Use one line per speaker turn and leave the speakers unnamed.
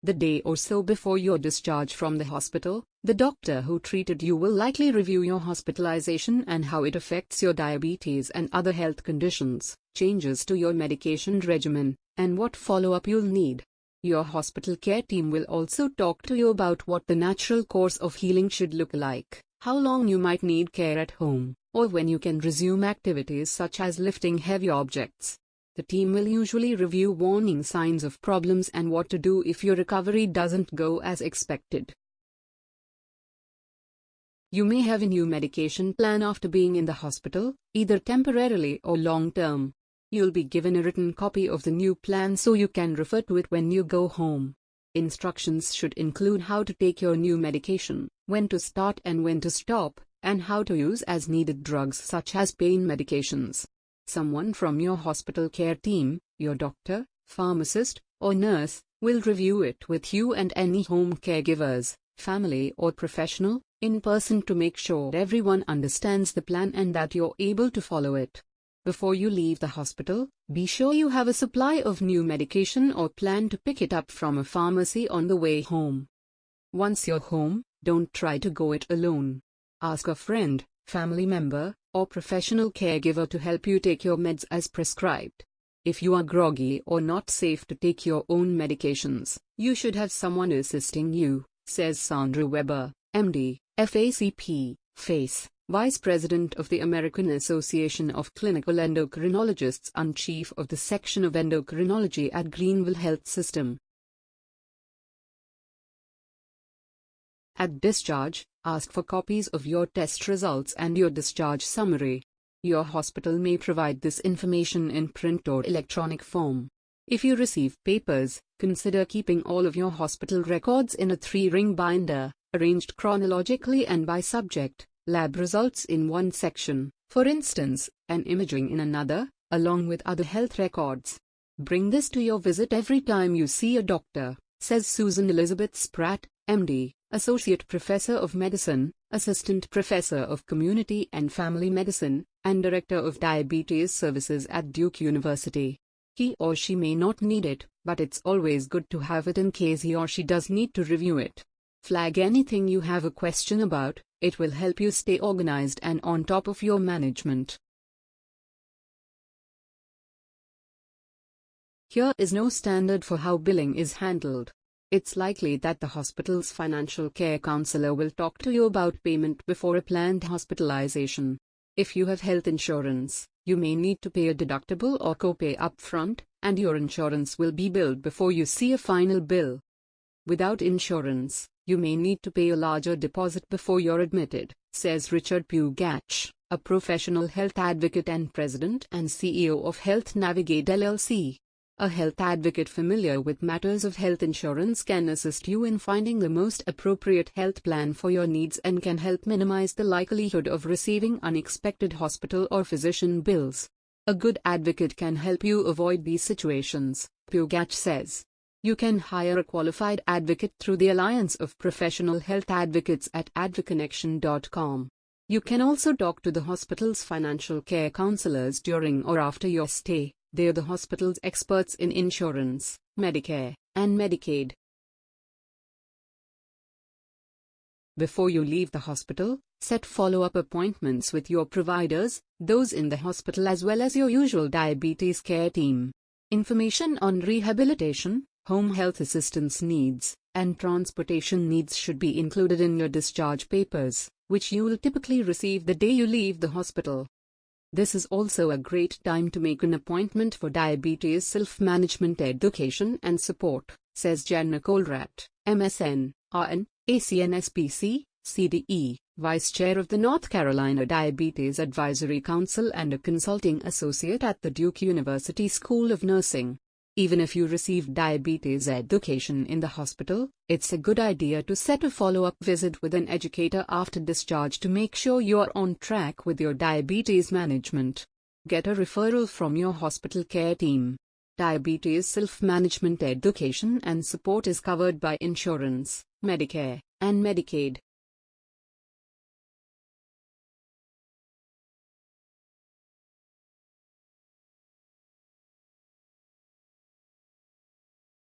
The day or so before your discharge from the hospital, the doctor who treated you will likely review your hospitalization and how it affects your diabetes and other health conditions, changes to your medication regimen, and what follow-up you'll need. Your hospital care team will also talk to you about what the natural course of healing should look like, how long you might need care at home, or when you can resume activities such as lifting heavy objects. The team will usually review warning signs of problems and what to do if your recovery doesn't go as expected. You may have a new medication plan after being in the hospital, either temporarily or long-term. You'll be given a written copy of the new plan so you can refer to it when you go home. Instructions should include how to take your new medication, when to start and when to stop, and how to use as needed drugs such as pain medications. Someone from your hospital care team, your doctor, pharmacist, or nurse, will review it with you and any home caregivers, family or professional, in person to make sure everyone understands the plan and that you're able to follow it. Before you leave the hospital, be sure you have a supply of new medication or plan to pick it up from a pharmacy on the way home. Once you're home, don't try to go it alone. Ask a friend, family member, or professional caregiver to help you take your meds as prescribed. If you are groggy or not safe to take your own medications, you should have someone assisting you, says Sandra Weber, MD, FACP, FACE, Vice President of the American Association of Clinical Endocrinologists and Chief of the Section of Endocrinology at Greenville Health System. At discharge, ask for copies of your test results and your discharge summary. Your hospital may provide this information in print or electronic form. If you receive papers, consider keeping all of your hospital records in a 3-ring binder, arranged chronologically and by subject, lab results in one section, for instance, and imaging in another, along with other health records. Bring this to your visit every time you see a doctor, says Susan Elizabeth Spratt, MD, Associate Professor of Medicine, Assistant Professor of Community and Family Medicine, and Director of Diabetes Services at Duke University. He or she may not need it, but it's always good to have it in case he or she does need to review it. Flag anything you have a question about, it will help you stay organized and on top of your management. Here is no standard for how billing is handled. It's likely that the hospital's financial care counselor will talk to you about payment before a planned hospitalization. If you have health insurance, you may need to pay a deductible or copay upfront, and your insurance will be billed before you see a final bill. Without insurance, you may need to pay a larger deposit before you're admitted, says Richard Pugach, a professional health advocate and president and CEO of Health Navigate LLC. A health advocate familiar with matters of health insurance can assist you in finding the most appropriate health plan for your needs and can help minimize the likelihood of receiving unexpected hospital or physician bills. A good advocate can help you avoid these situations, Pugach says. You can hire a qualified advocate through the Alliance of Professional Health Advocates at advoconnection.com. You can also talk to the hospital's financial care counselors during or after your stay. They're the hospital's experts in insurance, Medicare, and Medicaid. Before you leave the hospital, set follow-up appointments with your providers, those in the hospital as well as your usual diabetes care team. Information on rehabilitation, home health assistance needs, and transportation needs should be included in your discharge papers, which you will typically receive the day you leave the hospital. This is also a great time to make an appointment for diabetes self-management education and support, says Jenna Colrat, MSN, RN, ACNSPC, CDE, Vice Chair of the North Carolina Diabetes Advisory Council and a consulting associate at the Duke University School of Nursing. Even if you receive diabetes education in the hospital, it's a good idea to set a follow-up visit with an educator after discharge to make sure you're on track with your diabetes management. Get a referral from your hospital care team. Diabetes self-management education and support is covered by insurance, Medicare, and Medicaid.